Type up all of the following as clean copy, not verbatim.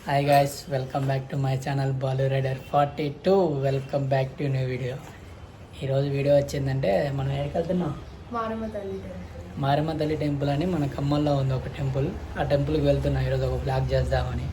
Hi guys, welcome back to my channel Balu rider 42. Welcome back to new video. ఈరోజు video వచ్చిందంటే మనం ఎక్కడికి వెళ్తున్నాం? మారమ్మ తల్లి టెంపుల్ అని మన ఖమ్మంలో ఉంది ఒక టెంపుల్. ఆ టెంపుల్కి వెళ్తున్నాం ఈరోజు ఒక బ్లాగ్ చేద్దామని.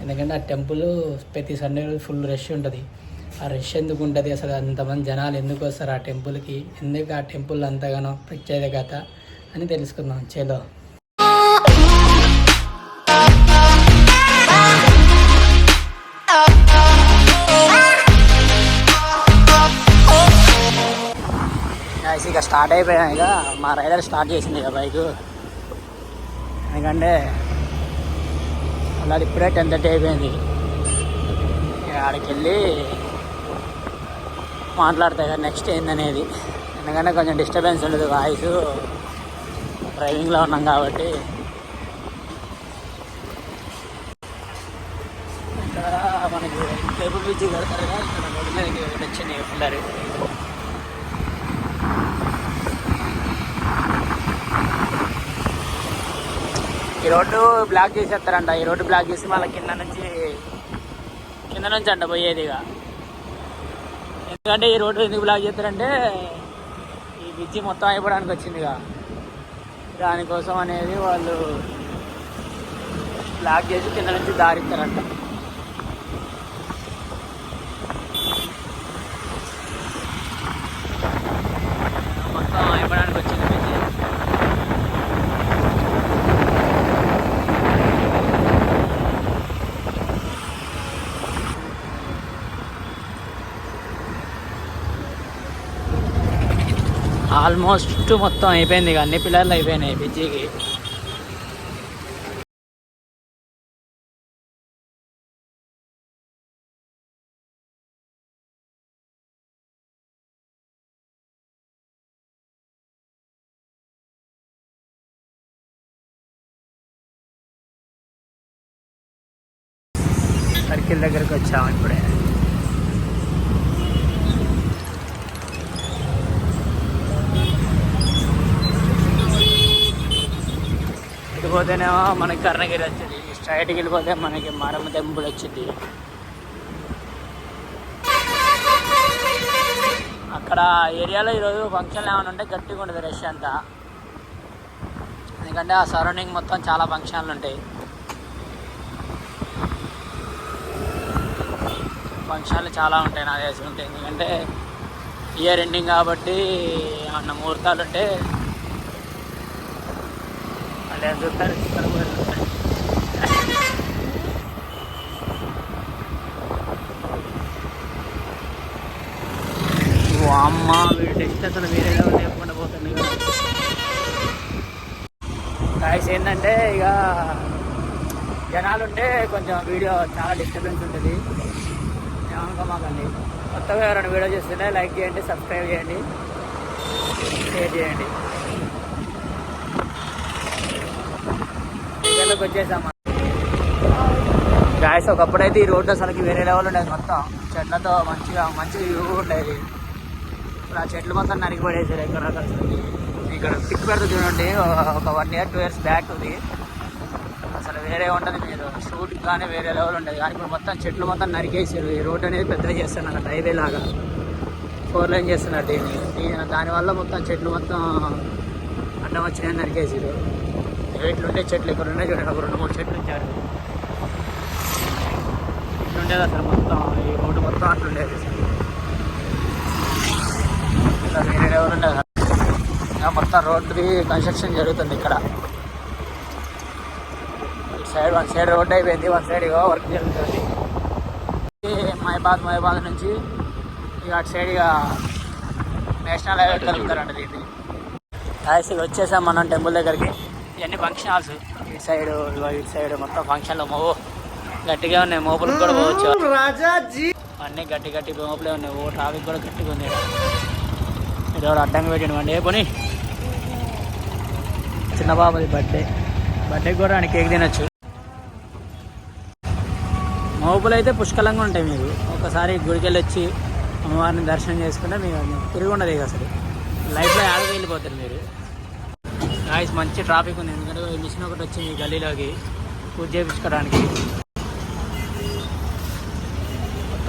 ఎందుకంటే ఆ టెంపుల్ ప్రతి సండే రోజు ఫుల్ రష్ ఉంటుంది. ఆ రష్ ఎందుకు ఉంటుంది, అసలు అంతమంది జనాలు ఎందుకు వస్తారు ఆ టెంపుల్కి, ఎందుకు ఆ టెంపుల్ అంతగానో ప్రత్యేకత అని తెలుసుకుందాం. చలో ఇక స్టార్ట్ అయిపోయాను. ఇక మా రైడర్ స్టార్ట్ చేసింది ఇక బైక్. ఎందుకంటే అలా ఇప్పుడే 10:30 అయిపోయింది. ఆడికి వెళ్ళి మాట్లాడతాయి కదా నెక్స్ట్ ఏందనేది. ఎందుకంటే కొంచెం డిస్టర్బెన్స్ ఉండదు, వాయిస్ డ్రైవింగ్లో ఉన్నాం కాబట్టి. ఇక్కడ మనకి టేబుల్ బ్రిడ్జి కడతారు కదా, ఇక్కడ రోడ్డు మీదకి వచ్చింది పిల్లలు. ఈ రోడ్డు బ్లాక్ చేసేస్తారంట. ఈ రోడ్డు బ్లాక్ చేసి మళ్ళీ కింద నుంచి అంట పోయేది. ఇక ఎందుకంటే ఈ రోడ్డు ఎందుకు బ్లాక్ చేస్తారంటే ఈ బ్రిడ్జి మొత్తం అయిపోవడానికి వచ్చింది. ఇక దానికోసం అనేది వాళ్ళు బ్లాక్ చేసి కింద నుంచి దారిస్తారంట. మొత్తం అయిపోవడానికి వచ్చింది బ్రిడ్జి. ఆల్మోస్ట్ మొత్తం అయిపోయింది. ఇక అన్ని పిల్లర్లు అయిపోయినాయి బ్రిడ్జికి. సర్కిల్ దగ్గరికి వచ్చాము ఇప్పుడే. వెళ్ళిపోతేనేమో మనకి కర్ణగిరి వచ్చింది, స్ట్రైట్కి వెళ్ళిపోతే మనకి మారమ్మ టెంపుల్ వచ్చింది. అక్కడ ఏరియాలో ఈరోజు ఫంక్షన్లు ఏమైనా ఉంటే గట్టిగా ఉంటుంది రష్ అంతా. ఎందుకంటే ఆ సరౌండింగ్ మొత్తం చాలా ఫంక్షన్లు ఉంటాయి. ఫంక్షన్లు చాలా ఉంటాయి నా తెలిసి ఉంటాయి. ఎందుకంటే ఇయర్ ఎండింగ్ కాబట్టి ఏమన్నా ముహూర్తాలు ఉంటే చూస్తారు. అమ్మ వీడి టెస్ట్ అసలు వేరే లెవెల్ లేకుండా పోతుంది. కాయస్ ఏంటంటే ఇక జనాలు ఉంటే కొంచెం వీడియో చాలా డిస్టర్బెన్స్ ఉంటుంది. ఏమనుకోమాకండి. కొత్తగా ఎవరైనా వీడియో చేస్తుంటే లైక్ చేయండి, సబ్స్క్రైబ్ చేయండి, షేర్ చేయండి. వచ్చేసాము గాయస్. ఒకప్పుడైతే ఈ రోడ్డు అసలుకి వేరే లెవెల్ ఉండేది. మొత్తం చెట్లతో మంచి వ్యూ ఉండేది. ఇప్పుడు ఆ చెట్లు మొత్తం నరికిపడేసారు. ఇక్కడ పిక్ పెడితే చూడండి, ఒక 1 year 2 years బ్యాక్ ఉంది. అసలు వేరే ఉంటుంది, మీరు షూట్ కానీ వేరే లెవెల్ ఉండేది. కానీ ఇప్పుడు మొత్తం చెట్లు మొత్తం నరికేసారు. ఈ రోడ్డు అనేది పెద్దగా చేస్తున్నారు, హైవే లాగా 4 lane చేస్తున్నారు దీన్ని. దానివల్ల మొత్తం చెట్లు మొత్తం అడ్డం వచ్చినాయని నరికేసారు. ఇట్లుండే చెట్లు ఇక్కడ ఉండే చూడండి, ఒక 2-3 చెట్లు ఇచ్చారు. ఇట్లుండేది అసలు మొత్తం ఈ రోడ్డు మొత్తం అట్లుండేది. ఇలా వేరే లెవెల్ ఉండేది. మొత్తం రోడ్డుది కన్స్ట్రక్షన్ జరుగుతుంది ఇక్కడ. వన్ సైడ్ రోడ్డు అయిపోయింది, వన్ సైడ్ ఇక వర్క్ జరుగుతుంది. మహిబాద్ నుంచి ఇక అటు సైడ్ ఇక నేషనల్ హైవే కలుగుతారంట దీన్ని. ఇక వచ్చేసాం మనం టెంపుల్ దగ్గరికి. ఇవన్నీ ఫంక్షన్ హాల్స్. ఇటు సైడ్ మొత్తం ఫంక్షన్లు గట్టిగా ఉన్నాయి. మోపులకు కూడా పోవచ్చు. అన్నీ గట్టి మోపులే ఉన్నాయి. ట్రాఫిక్ కూడా గట్టిగా ఉంది. ఇది ఎవరు అడ్డంగా పెట్టిన అండి. పోనీ చిన్న బాబుది బర్త్డే కూడా ఆయన కేక్ తినొచ్చు. మోపులు అయితే పుష్కలంగా ఉంటాయి. మీకు ఒకసారి గుడికి వెళ్ళి వచ్చి అమ్మవారిని దర్శనం చేసుకుంటే మీకు తిరిగి ఉండదు. ఇక అసలు లైఫ్లో యాడకి వెళ్ళిపోతారు మీరు. గాయస్ మంచి ట్రాఫిక్ ఉంది, ఎందుకంటే మిషన్ ఒకటి వచ్చింది గల్లీలోకి పూజ చేయించుకోవడానికి.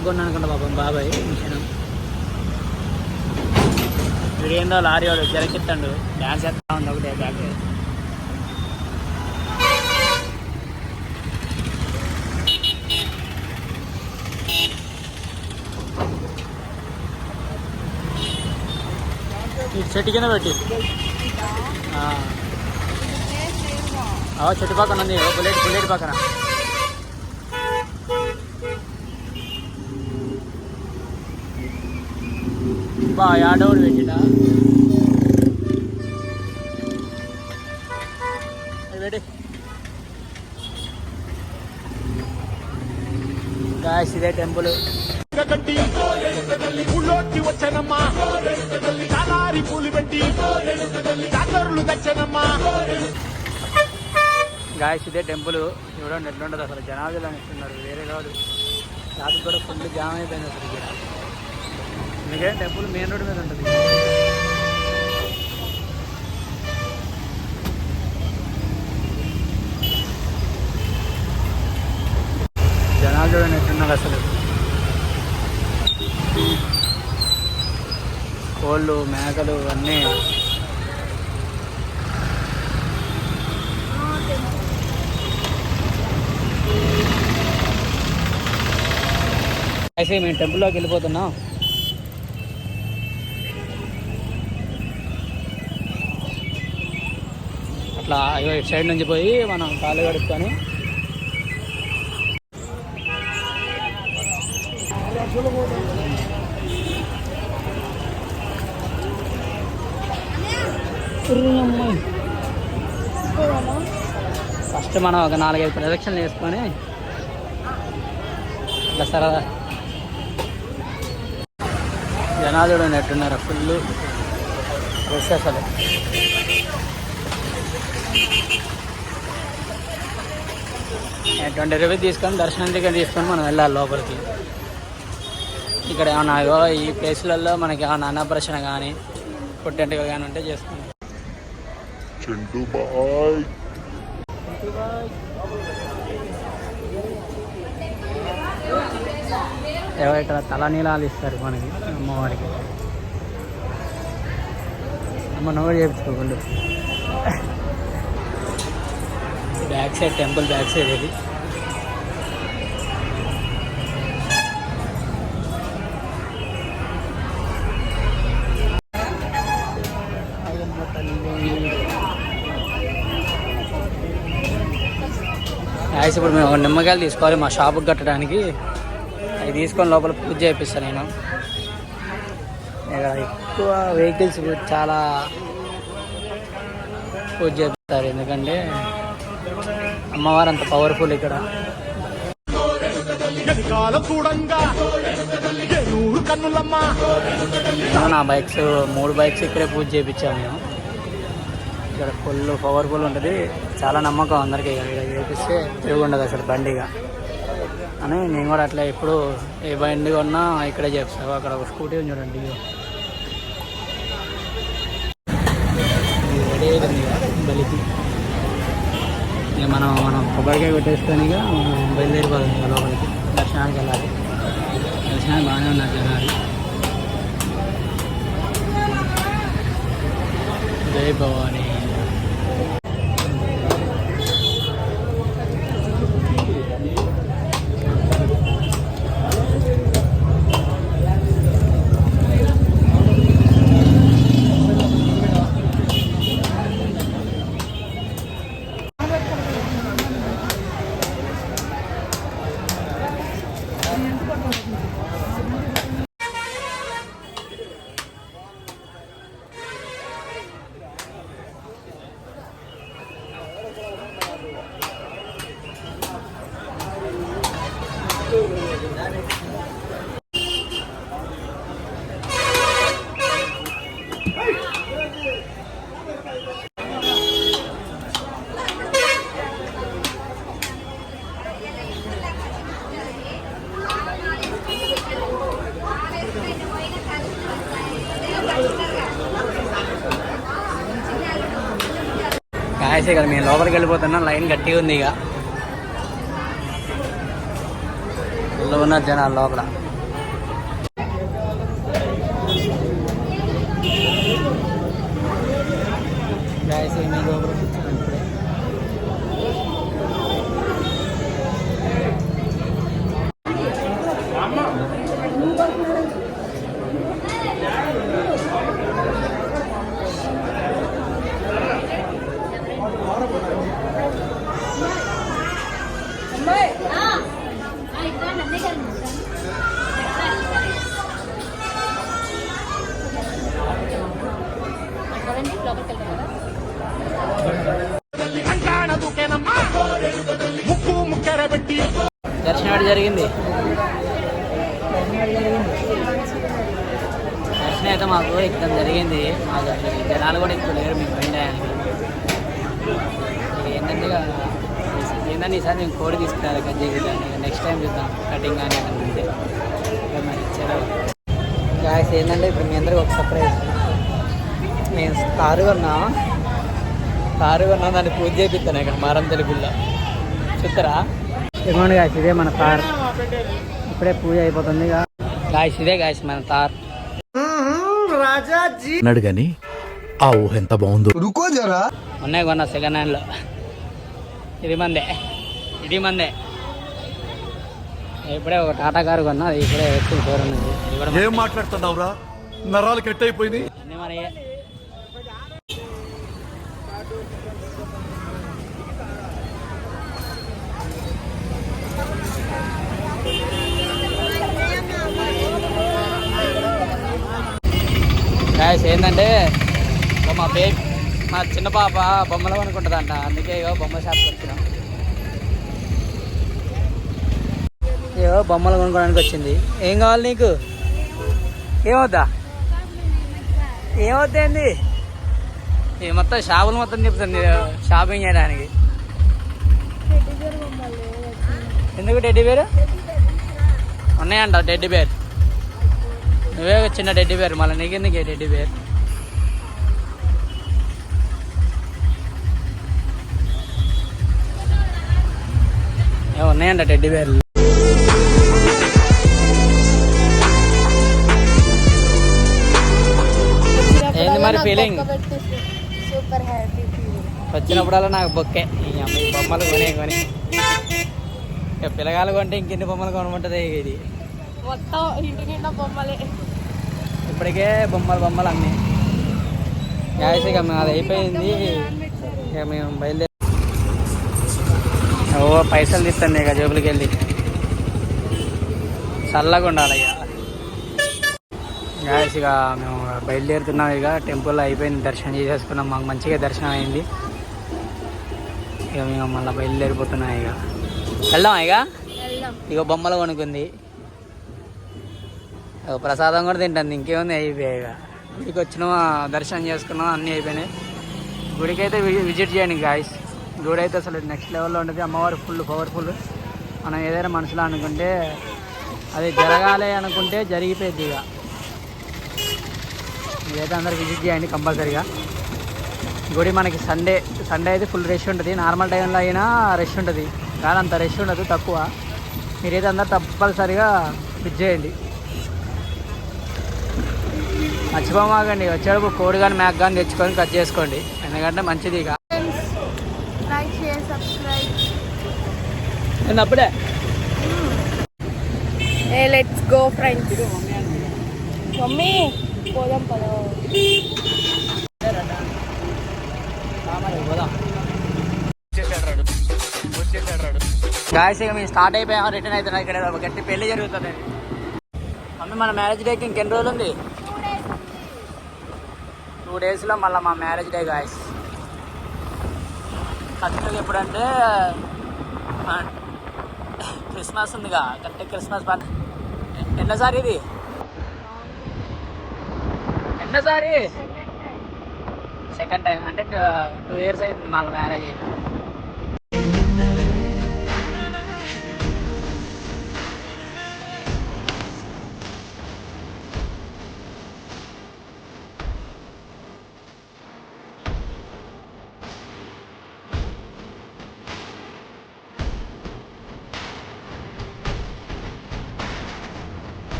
కొత్తగా కొన్నా అనుకుంటా పాపం బాబాయ్ మిషన్. వీడేందో లారీ వాడు జరకెత్తాడు, డ్యాన్స్ చేస్తా ఉంది ఒకటే బ్యాక్. చెట్టు కింద పెట్టి చెట్టు పక్కన ఉంది, బుల్లెట్ పక్కన. బా ఆడవుడు పెట్టినా పెట్టి. గాయస్ ఇదే టెంపుల్. గాయస్ ఇదే టెంపుల్. చూడండి ఎట్లుంటుంది అసలు, జనాలు అనిస్తున్నారు వేరే కాదు. ట్రాఫిక్ కూడా ఫుల్ జామ్ అయిపోయింది అసలు ఇక్కడ. ఎందుకంటే టెంపుల్ మెయిన్ రోడ్ మీద ఉంటుంది. జనాలు చూడండి ఎట్లున్నారు అసలు. కోళ్ళు మేకలు అన్నీ. అయితే మేము టెంపుల్లోకి వెళ్ళిపోతున్నాం. అట్లా ఇటు సైడ్ నుంచి పోయి మనం కాళ్ళు కడుక్కొని ఫస్ట్ మనం ఒక 4-5 ప్రదక్షిణలు వేసుకొని ఇట్లా సరదా. జనాలు చూడండి ఎట్టున్నారు, ఫుల్ రష్ అసలు. ₹20 తీసుకొని దర్శనం టికెట్ తీసుకొని మనం వెళ్ళాలి లోపలికి. ఇక్కడ ఏమన్నా ఈ ప్లేస్లలో మనకి ఏమన్నా అన్నప్రశ్న కానీ పుట్టెంటుకలు కానీ ఉంటే చేసుకుంటాం. ఇక్కడ తలనీలాలు ఇస్తారు మనకి అమ్మవారికి. అమ్మ నోరు చేయించుకోకుండా back side temple back side ఇది. ఇప్పుడు మేము నిమ్మకాయలు తీసుకోవాలి మా షాపుకి కట్టడానికి. అవి తీసుకొని లోపల పూజ చేపిస్తాను నేను. ఇక్కడ ఎక్కువ వెహికల్స్ చాలా పూజ చేపిస్తారు, ఎందుకంటే అమ్మవారు అంత పవర్ఫుల్ ఇక్కడ. నా బైక్స్ 3 బైక్స్ ఇక్కడే పూజ చేయించాము మేము. ఇక్కడ ఫుల్ పవర్ఫుల్ ఉంటుంది, చాలా నమ్మకం అందరికీ. ఇక్కడ చేపిస్తే తిరుగు ఉండదు అసలు బండిగా అని. నేను కూడా అట్లా ఎప్పుడు ఏ బండి కొన్నా ఇక్కడే చేస్తాను. అక్కడ ఒక స్కూటీ ఉంది చూడండి, రెడీ అవుతుంది బలికి. ఇక మనం కొబ్బరికాయ కొట్టేసుకొని ఇక మనం బయలుదేరిపోతుంది ఇక లోపలికి. దర్శనానికి వెళ్ళాలి. దర్శనానికి బాగానే ఉన్నారు జనాలు. జై భవానీ. కాయసే కదా మేము లోపలికి వెళ్ళిపోతున్నాం. లైన్ గట్టిగా ఉంది, ఇక ఉన్నారు జనాలు లోపల. ఏమీ గోపురం చూస్తున్నాను ఇప్పుడే. దర్శనం ఎక్కడ జరిగింది? దర్శనం అయితే మాకు ఎక్కడం జరిగింది. మాకు అసలు జనాలు కూడా ఎక్కువ లేరు మేము పోయిన టయానికి. ఏంటంటే ఏంటంటే ఈసారి మేము కోడి తీసుకురాలి కట్ చేయాలి. నెక్స్ట్ టైం చూద్దాం కటింగ్ కానీ అంటే మరి ఇచ్చారు. గాయస్ ఏంటంటే ఇప్పుడు మీ అందరికి ఒక సర్ప్రైజ్. నేను కారు కొన్నా దాన్ని పూజ చేపిస్తాను ఇక్కడ మారం తెలుగులో చూస్తారా. ఇదిగోండి గాయస్, ఇదే మన కార్. ఇప్పుడే పూజ అయిపోతుంది. గాయస్ ఇదే గాయస్ మన కార్. అన్నాడు కానీ ఆ ఊహ ఎంత బాగుందో. ఉన్నాయి కొన్నా సెకండ్ హ్యాండ్లో. ఇది మందే. ఇప్పుడే ఒక టాటా కారు కొన్నా, అది ఇప్పుడే ఎక్కువ దూరం ఉంది. ఏం మాట్లాడుతున్నావురా, నరాలు కట్ అయిపోయింది. మరి గాయస్ ఏంటంటే మా చిన్న పాప బొమ్మలు కొనుక్కుంటుందంట. అందుకే ఇగో బొమ్మ షాప్కి వచ్చినాం. ఏవో బొమ్మలు కొనుక్కోడానికి వచ్చింది. ఏం కావాలి నీకు? ఏమవుద్దా? ఏమవుతాయండి? ఇది మొత్తం షాపులు మొత్తం చెప్తుంది షాపింగ్ చేయడానికి. ఎందుకు టెడ్డీ బేర్ ఉన్నాయంట? టెడ్డీ బేర్ నువ్వే చిన్న టెడ్డీ బేర్, మళ్ళీ నీకెందుకు టెడ్డీ బేర్? ఉన్నాయంట టెడ్డీ బేర్లు. ఏంది మరి ఫీలింగ్? వచ్చినప్పుడల్లా నాకు బొక్కే ఈ బొమ్మలు కొని ఇక పిల్లగాలు కొంటే ఇంకెన్ని బొమ్మలు కొనమంటుంది ఇది. మొత్తం ఇంటి నిండా బొమ్మలే. ఇప్పటికే బొమ్మలు అన్నీ. గ్యాస్ ఇక అది అయిపోయింది. ఇక మేము బయలుదేరి పైసలు తీస్తాను ఇక జోబులకి వెళ్ళి. చల్లగా ఉండాలి ఇక. గ్యాస్ ఇక మేము బయలుదేరుతున్నాం. ఇక టెంపుల్లో అయిపోయింది, దర్శనం చేసేసుకున్నాం. మాకు మంచిగా దర్శనం అయింది. ఇక మేము మళ్ళీ బయలుదేరిపోతున్నాం. ఇక వెళ్దాం. ఇక బొమ్మలు కొనుక్కుంది, ప్రసాదం కూడా తింటుంది. ఇంకేముంది, అయిపోయాయి. ఇక గుడికి వచ్చినాం, దర్శనం చేసుకున్నాం, అన్నీ అయిపోయినాయి. గుడికి అయితే విజిట్ చేయండి గాయస్. గుడి అయితే అసలు నెక్స్ట్ లెవెల్లో ఉంటుంది. అమ్మవారు ఫుల్ పవర్ఫుల్. మనం ఏదైనా మనసులో అనుకుంటే అది జరగాలి అనుకుంటే జరిగిపోయింది. ఇక మీరైతే అందరు విజిట్ చేయండి కంపల్సరీగా. గుడి మనకి సండే అయితే ఫుల్ రష్ ఉంటుంది. నార్మల్ టైంలో అయినా రష్ ఉంటుంది, కానీ అంత రష్ ఉండదు, తక్కువ. మీరైతే అందరు తప్పనిసరిగా విజిట్ చేయండి. మర్చిపోమాకండి, వచ్చేటప్పుడు కోడి కానీ మేక కానీ తెచ్చుకొని కట్ చేసుకోండి, ఎందుకంటే మంచిది. ఇక అప్పుడే లెట్స్ గో ఫ్రెండ్స్. మమ్మీ పోదాం పదో. గాయస్ ఇక మేము స్టార్ట్ అయిపోయాం, రిటర్న్ అవుతున్నాం. ఇక్కడ గట్టి పెళ్లి జరుగుతుంది. మమ్మీ మన మ్యారేజ్ డేకి ఇంకెన్ని రోజులు ఉంది? 2 డేస్లో మళ్ళీ మా మ్యారేజ్ డే గాయస్. కరెక్ట్గా ఎప్పుడంటే క్రిస్మస్ ఉందిగా, కరెక్ట్ క్రిస్మస్ ఎన్నోసారి ఇది? ఎన్నోసారి? Second time. అంటే 2 years అయింది మళ్ళీ మ్యారేజ్ అయింది.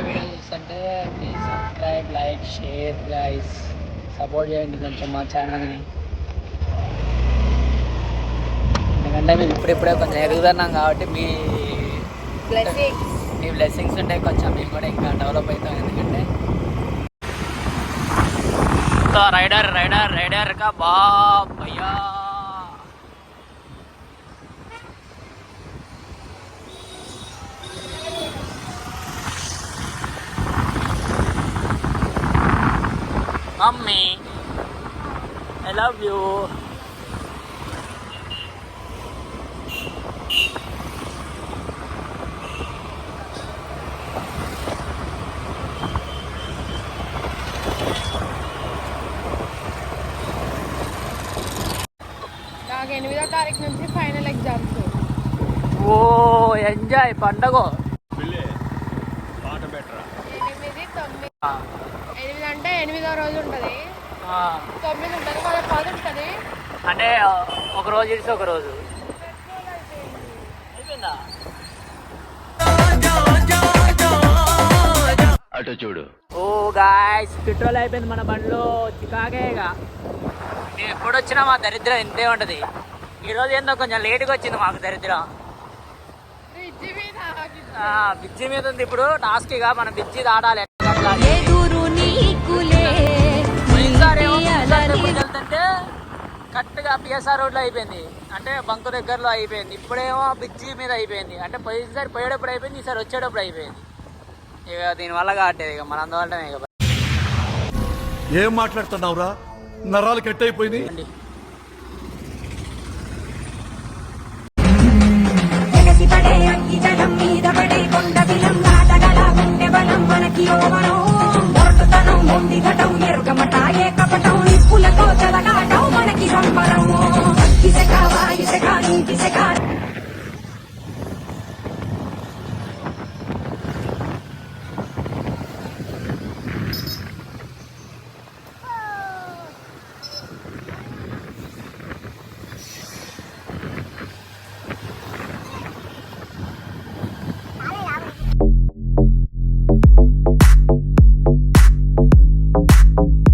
వీడియో చూస్తుంటే please subscribe, like, share guys. Support చేయండి కొంచెం మా ఛానల్ని. ఎందుకంటే మేము ఇప్పుడిప్పుడే కొంచెం ఎదుగుతున్నాం కాబట్టి మీ బ్లెస్సింగ్స్ ఉంటాయి, కొంచెం మేము కూడా ఇంకా డెవలప్ అవుతాం. ఎందుకంటే రైడర్ రైడర్ రైడర్ కా బాప్ భయ్యా. Mummy I love you. నాకు 8వ తారీఖు నుంచి ఫైనల్ ఎగ్జామ్స్. ఓ ఎంజాయ్ పండగ. 8, 9. 8 అంటే 8వ రోజు ఉంటుంది, 9 ఉంటుంది, మళ్ళీ 10 ఉంటుంది. అంటే ఒక రోజు ఇడిసి ఒక రోజు అయిపోయిందా? అటు చూడు. ఓ గాయ్స్ పెట్రోల్ అయిపోయింది మన బండిలో. చికాకేగా మేము ఎప్పుడు వచ్చినా మా దరిద్రం ఇంతే ఉంటుంది. ఈరోజు ఏందో కొంచెం లేట్గా వచ్చింది మాకు దరిద్రం. బిజ్జి మీద ఉంది ఇప్పుడు టాస్క్. ఇక మనం బిజ్జి దాటాలి. వెళ్తుంటే కరెక్ట్గా పిఎస్ఆర్ రోడ్లో అయిపోయింది, అంటే బంకు దగ్గరలో అయిపోయింది. ఇప్పుడేమో బిజ్జి మీద అయిపోయింది. అంటే పోయినసారి పోయేటప్పుడు అయిపోయింది, ఈసారి వచ్చేటప్పుడు అయిపోయింది. ఇక దీనివల్ల కావట్లేదు, ఇక మన అందువల్లనే. ఇక ఏం మాట్లాడుతున్నావురా, నరాలు కట్ అయిపోయింది. ఎగసిపడే అగ్గిజలం మీద పడే కొండ బిలం దాటగల గుండె బలం మనకి ఓవరో మొరటుతనం మొండిఘటం ఎరుగమట ఏ కపట